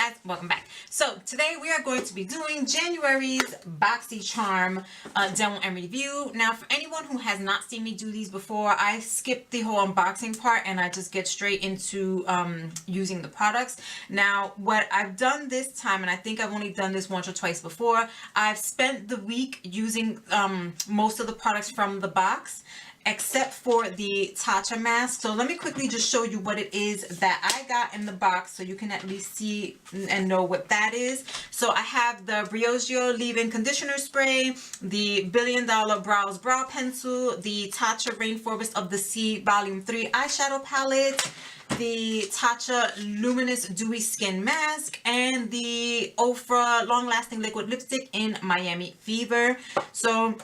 guys, welcome back. So today we are going to be doing January's Boxy Charm demo and review. Now for anyone who has not seen me do these before, I skipped the whole unboxing part and I just get straight into using the products. Now what I've done this time, and I think I've only done this once or twice before, I've spent the week using most of the products from the box, except for the Tatcha mask. So let me quickly just show you what it is that I got in the box so you can at least see and know what that is. So I have the Briogeo Leave-In Conditioner Spray, the $1 Billion Brows Brow Pencil, the Tatcha Rainforest of the Sea Volume 3 Eyeshadow Palette, the Tatcha Luminous Dewy Skin Mask, and the Ofra Long Lasting Liquid Lipstick in Miami Fever. So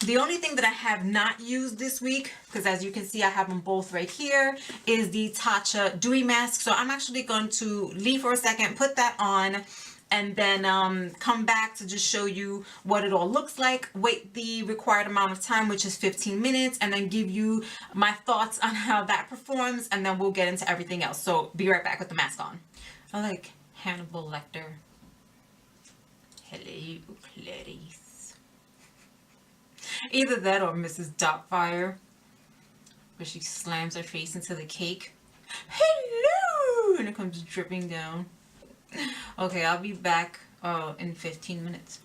the only thing that I have not used this week, because as you can see I have them both right here, is the Tatcha Dewy Mask. So I'm actually going to leave for a second, put that on, and then come back to just show you what it all looks like, wait the required amount of time, which is 15 minutes, and then give you my thoughts on how that performs, and then we'll get into everything else. So be right back with the mask on. I like Hannibal Lecter. Hello, Clarice. Either that or Mrs. Doubtfire, where she slams her face into the cake. Hello! And it comes dripping down. Okay, I'll be back in 15 minutes.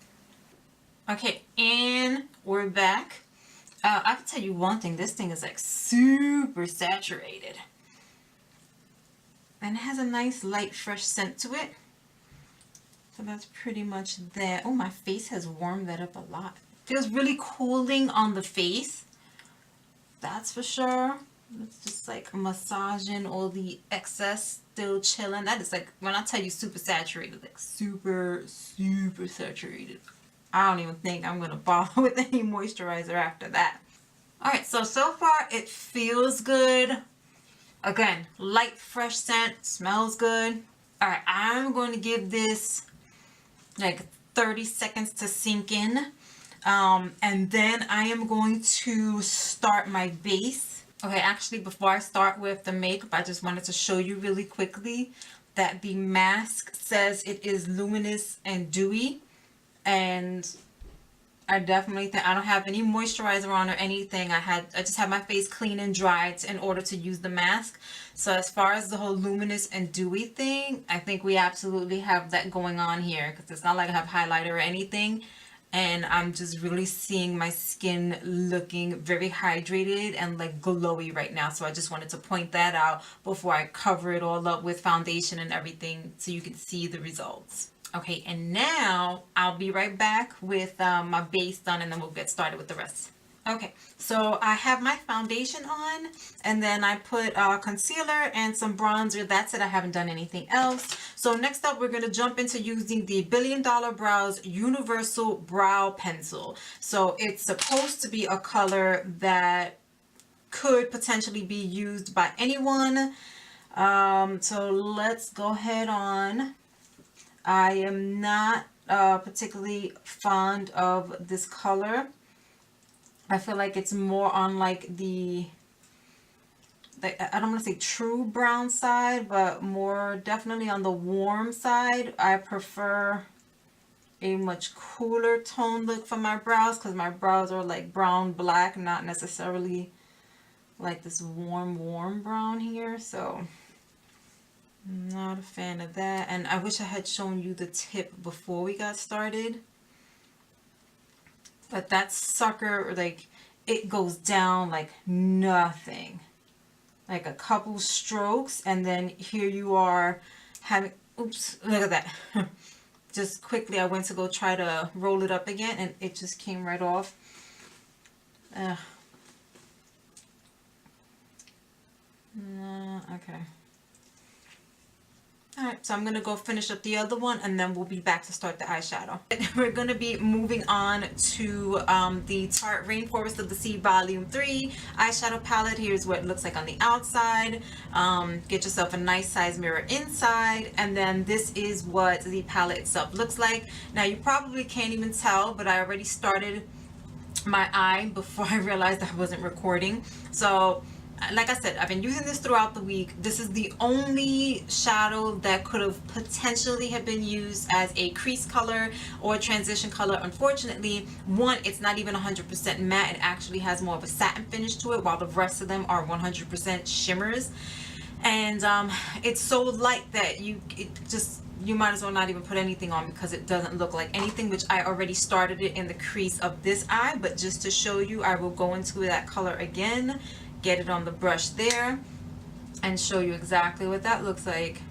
Okay, and we're back. I can tell you one thing. This thing is like super saturated. And it has a nice light fresh scent to it. So that's pretty much that. Oh, my face has warmed that up a lot. Feels really cooling on the face, that's for sure. It's just like massaging all the excess, still chilling. That is like, when I tell you super saturated, like super saturated. I don't even think I'm gonna bother with any moisturizer after that. Alright, so far it feels good. Again, light fresh scent, smells good. Alright, I'm going to give this like 30 seconds to sink in. And then I am going to start my base. Okay, actually before I start with the makeup, I just wanted to show you really quickly that the mask says it is luminous and dewy, and I definitely think I don't have any moisturizer on or anything. I just have my face clean and dry in order to use the mask. So as far as the whole luminous and dewy thing, I think we absolutely have that going on here, because it's not like I have highlighter or anything. And I'm just really seeing my skin looking very hydrated and like glowy right now. So I just wanted to point that out before I cover it all up with foundation and everything so you can see the results. Okay, and now I'll be right back with my base done, and then we'll get started with the rest. Okay, so I have my foundation on, and then I put concealer and some bronzer. That's it. I haven't done anything else. So next up, we're going to jump into using the $1 Billion Brows Universal Brow Pencil. So it's supposed to be a color that could potentially be used by anyone. So let's go ahead on. I am not particularly fond of this color. I feel like it's more on like the I don't want to say true brown side, but more definitely on the warm side. I prefer a much cooler tone look for my brows, because my brows are like brown black, not necessarily like this warm brown here. So I'm not a fan of that. And I wish I had shown you the tip before we got started. But that sucker, like, it goes down like nothing. Like a couple strokes, and then here you are having, oops, look at that. Just quickly, I went to go try to roll it up again, and it just came right off. Okay. Alright, so I'm going to go finish up the other one, and then we'll be back to start the eyeshadow. We're going to be moving on to the Tarte Rainforest of the Sea Volume 3 eyeshadow palette. Here's what it looks like on the outside. Get yourself a nice size mirror inside, and then this is what the palette itself looks like. Now you probably can't even tell, but I already started my eye before I realized I wasn't recording. So like I said, I've been using this throughout the week. This is the only shadow that could have potentially have been used as a crease color or a transition color. Unfortunately, one, it's not even 100% matte. It actually has more of a satin finish to it, while the rest of them are 100% shimmers. And it's so light that you might as well not even put anything on, because it doesn't look like anything, which I already started it in the crease of this eye. But just to show you, I will go into that color again, get it on the brush there, and show you exactly what that looks like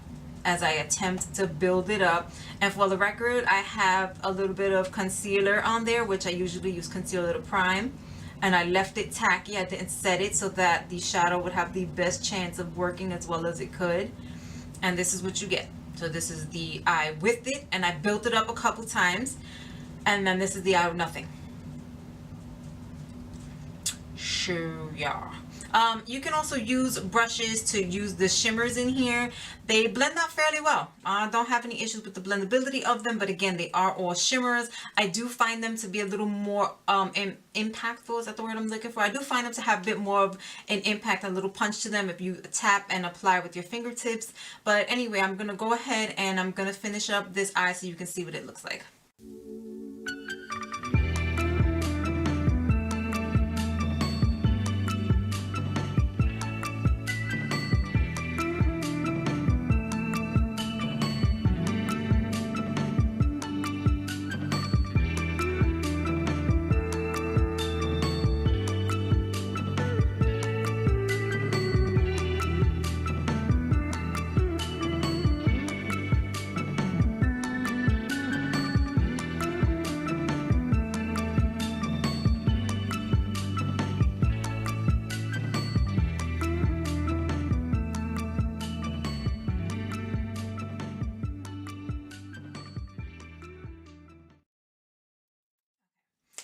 as I attempt to build it up. And for the record, I have a little bit of concealer on there, which I usually use concealer to prime, and I left it tacky. I didn't set it so that the shadow would have the best chance of working as well as it could. And this is what you get. So this is the eye with it, and I built it up a couple times. And then this is the eye with nothing. Sure, yeah. You can also use brushes to use the shimmers in here. They blend out fairly well. I don't have any issues with the blendability of them, but again, they are all shimmers. I do find them to be a little more impactful. Is that the word I'm looking for? I do find them to have a bit more of an impact, a little punch to them if you tap and apply with your fingertips. But anyway, I'm going to go ahead and I'm going to finish up this eye so you can see what it looks like.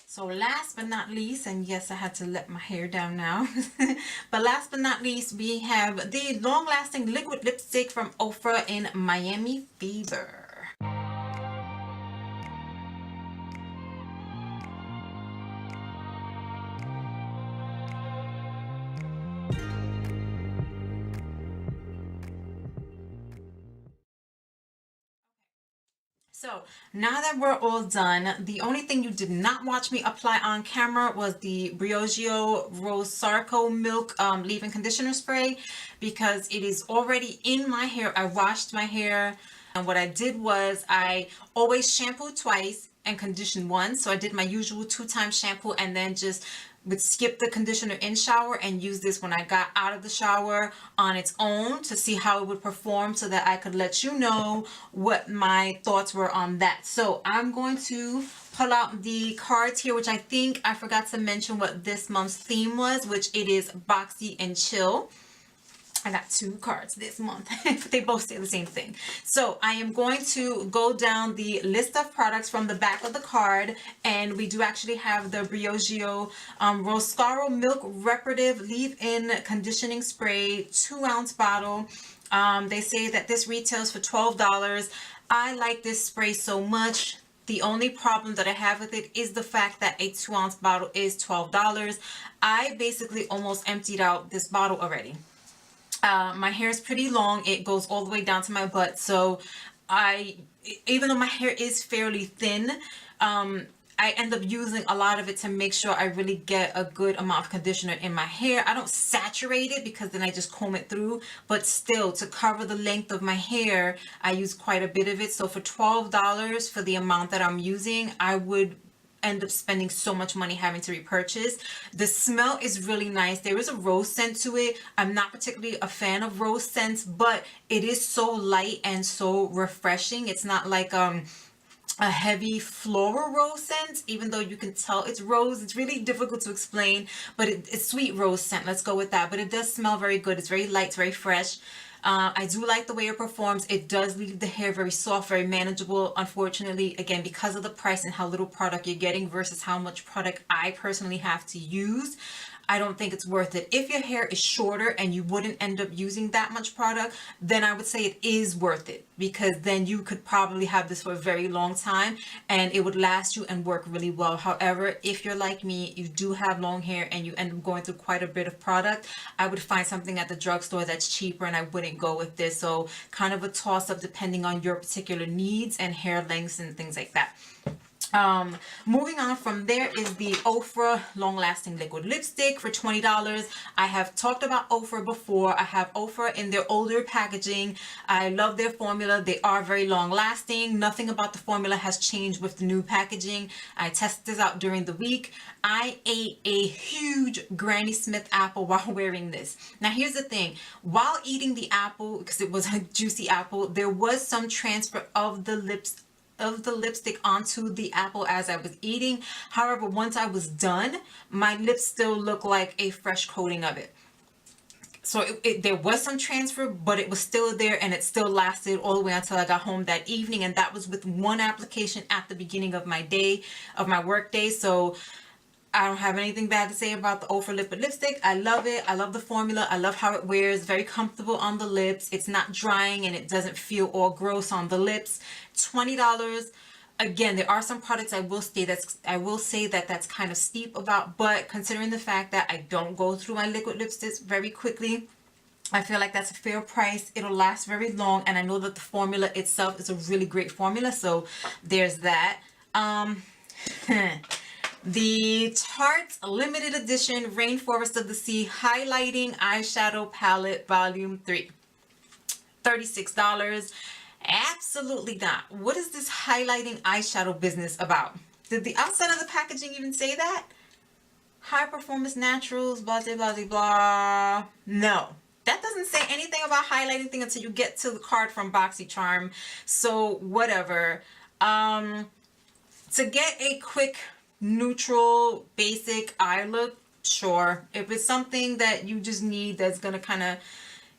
So last but not least, and yes, I had to let my hair down now, but last but not least, we have the long-lasting liquid lipstick from Ofra in Miami Fever. So now that we're all done, the only thing you did not watch me apply on camera was the Briogeo Rosarco Milk leave-in conditioner spray, because it is already in my hair. I washed my hair, and what I did was I always shampoo twice and condition once. So I did my usual 2-time shampoo and then just would skip the conditioner in shower and use this when I got out of the shower on its own to see how it would perform, so that I could let you know what my thoughts were on that. So I'm going to pull out the cards here, which I think I forgot to mention what this month's theme was, which it is Boxy and Chill. I got 2 cards this month, but they both say the same thing. So I am going to go down the list of products from the back of the card, and we do actually have the Briogeo Rosarco Milk Reparative Leave-In Conditioning Spray 2-ounce bottle. They say that this retails for $12. I like this spray so much. The only problem that I have with it is the fact that a 2-ounce bottle is $12. I basically almost emptied out this bottle already. My hair is pretty long. It goes all the way down to my butt. So even though my hair is fairly thin, I end up using a lot of it to make sure I really get a good amount of conditioner in my hair. I don't saturate it because then I just comb it through, but still, to cover the length of my hair, I use quite a bit of it. So for $12 for the amount that I'm using, I would end up spending so much money having to repurchase. The smell is really nice. There is a rose scent to it. I'm not particularly a fan of rose scents, but it is so light and so refreshing. It's not like a heavy floral rose scent, even though you can tell it's rose. It's really difficult to explain, but it's sweet rose scent. Let's go with that. But it does smell very good. It's very light, it's very fresh. I do like the way it performs. It does leave the hair very soft, very manageable. Unfortunately, again, because of the price and how little product you're getting versus how much product I personally have to use, I don't think it's worth it. If your hair is shorter and you wouldn't end up using that much product, then I would say it is worth it, because then you could probably have this for a very long time and it would last you and work really well. However, if you're like me, you do have long hair and you end up going through quite a bit of product, I would find something at the drugstore that's cheaper and I wouldn't go with this. So kind of a toss up depending on your particular needs and hair lengths and things like that. Moving on from there is the Ofra Long Lasting Liquid Lipstick for $20. I have talked about Ofra before. I have Ofra in their older packaging. I love their formula. They are very long lasting. Nothing about the formula has changed with the new packaging. I tested this out during the week. I ate a huge Granny Smith apple while wearing this. Now here's the thing. While eating the apple, because it was a juicy apple, there was some transfer of the lipstick onto the apple as I was eating. However, once I was done, my lips still look like a fresh coating of it. So there was some transfer, but it was still there and it still lasted all the way until I got home that evening. And that was with one application at the beginning of my day, of my work day. So I don't have anything bad to say about the Ofra Liquid Lipstick. I love it. I love the formula. I love how it wears. Very comfortable on the lips. It's not drying and it doesn't feel all gross on the lips. $20. Again, there are some products I will say that's kind of steep about, but considering the fact that I don't go through my liquid lipsticks very quickly, I feel like that's a fair price. It'll last very long, and I know that the formula itself is a really great formula, so there's that. The Tarte Limited Edition Rainforest of the Sea Highlighting Eyeshadow Palette Volume 3. $36. Absolutely not. What is this highlighting eyeshadow business about? Did the outside of the packaging even say that? High Performance Naturals, blah, blah, blah, blah, blah. No. That doesn't say anything about highlighting thing until you get to the card from Boxy Charm. So, whatever. To get a quick, neutral, basic eye look, sure. If it's something that you just need that's going to kind of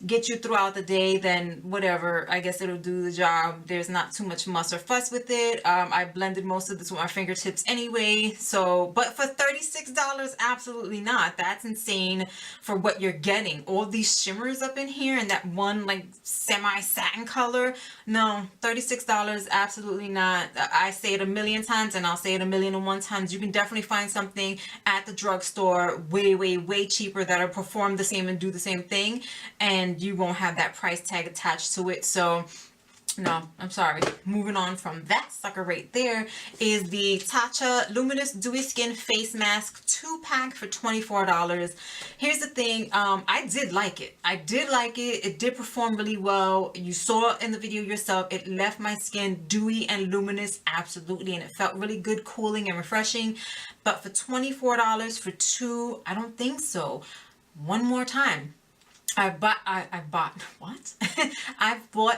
get you throughout the day, then whatever, I guess it'll do the job. There's not too much muss or fuss with it. I blended most of this with my fingertips anyway, so, but for $36, absolutely not. That's insane for what you're getting. All these shimmers up in here and that one like semi satin color. No, $36, absolutely not. I say it a million times and I'll say it a million and one times. You can definitely find something at the drugstore way, way, way cheaper that'll perform the same and do the same thing, and you won't have that price tag attached to it. So no, I'm sorry. Moving on from that sucker right there is the Tatcha Luminous Dewy Skin Face Mask 2-pack for $24. Here's the thing. I did like it. I did like it. It did perform really well. You saw in the video yourself. It left my skin dewy and luminous, absolutely, and it felt really good, cooling and refreshing. But for $24 for two, I don't think so. One more time. I've bought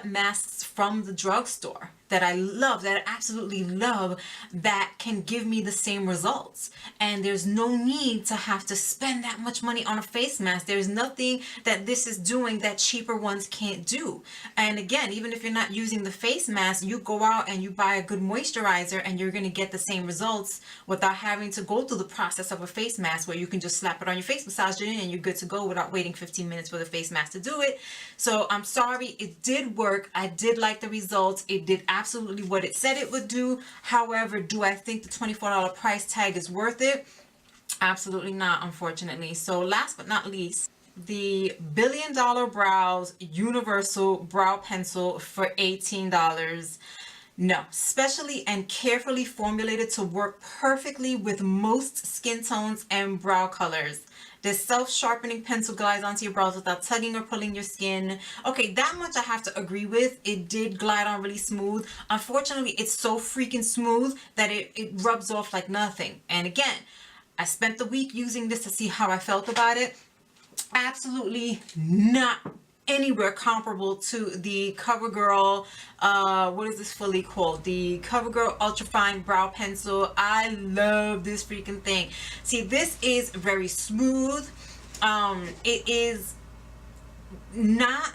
masks from the drugstore that I love, that I absolutely love, that can give me the same results. And there's no need to have to spend that much money on a face mask. There's nothing that this is doing that cheaper ones can't do. And again, even if you're not using the face mask, you go out and you buy a good moisturizer and you're going to get the same results without having to go through the process of a face mask, where you can just slap it on your face, massage it in, and you're good to go without waiting 15 minutes for the face mask to do it. So I'm sorry, it did work. I did like the results. It did absolutely what it said it would do. However, do I think the $24 price tag is worth it? Absolutely not, unfortunately. So last but not least, the Billion Dollar Brows Universal Brow Pencil for $18. No, specially and carefully formulated to work perfectly with most skin tones and brow colors. This self-sharpening pencil glides onto your brows without tugging or pulling your skin. Okay, that much I have to agree with. It did glide on really smooth. Unfortunately, it's so freaking smooth that it rubs off like nothing. And again, I spent the week using this to see how I felt about it. Absolutely not anywhere comparable to the CoverGirl, what is this fully called? The CoverGirl Ultra Fine Brow Pencil. I love this freaking thing. See, this is very smooth. It is not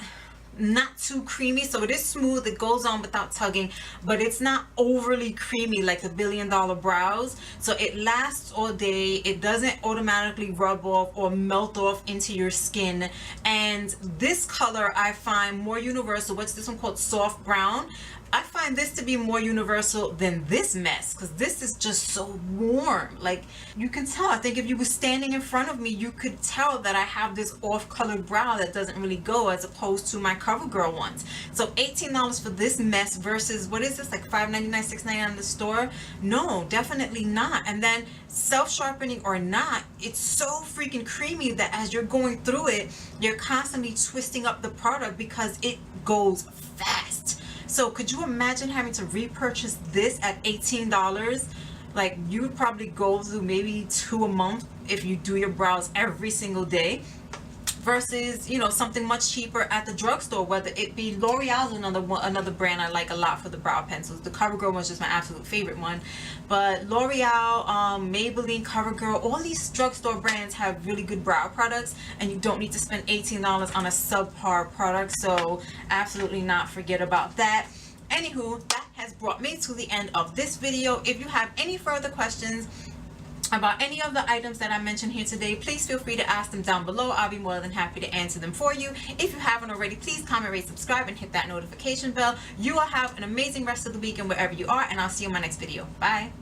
not too creamy, so it is smooth, it goes on without tugging, but it's not overly creamy like the $1 Billion Brows. So it lasts all day, it doesn't automatically rub off or melt off into your skin. And this color I find more universal. What's this one called? Soft brown. I find this to be more universal than this mess, because this is just so warm. Like, you can tell, I think if you were standing in front of me, you could tell that I have this off-colored brow that doesn't really go, as opposed to my CoverGirl ones. So $18 for this mess versus, what is this, like $5.99, $6.99 in the store? No, definitely not. And then self-sharpening or not, it's so freaking creamy that as you're going through it, you're constantly twisting up the product because it goes fast. So could you imagine having to repurchase this at $18? Like, you would probably go through maybe 2 a month if you do your brows every single day, versus, you know, something much cheaper at the drugstore, whether it be L'Oreal's another brand I like a lot for the brow pencils. The CoverGirl one's just my absolute favorite one. But L'Oreal, Maybelline, CoverGirl, all these drugstore brands have really good brow products, and you don't need to spend $18 on a subpar product. So absolutely not, forget about that. Anywho, that has brought me to the end of this video. If you have any further questions about any of the items that I mentioned here today, please feel free to ask them down below. I'll be more than happy to answer them for you. If you haven't already, please comment, rate, subscribe, and hit that notification bell. You all have an amazing rest of the weekend wherever you are, and I'll see you in my next video. Bye.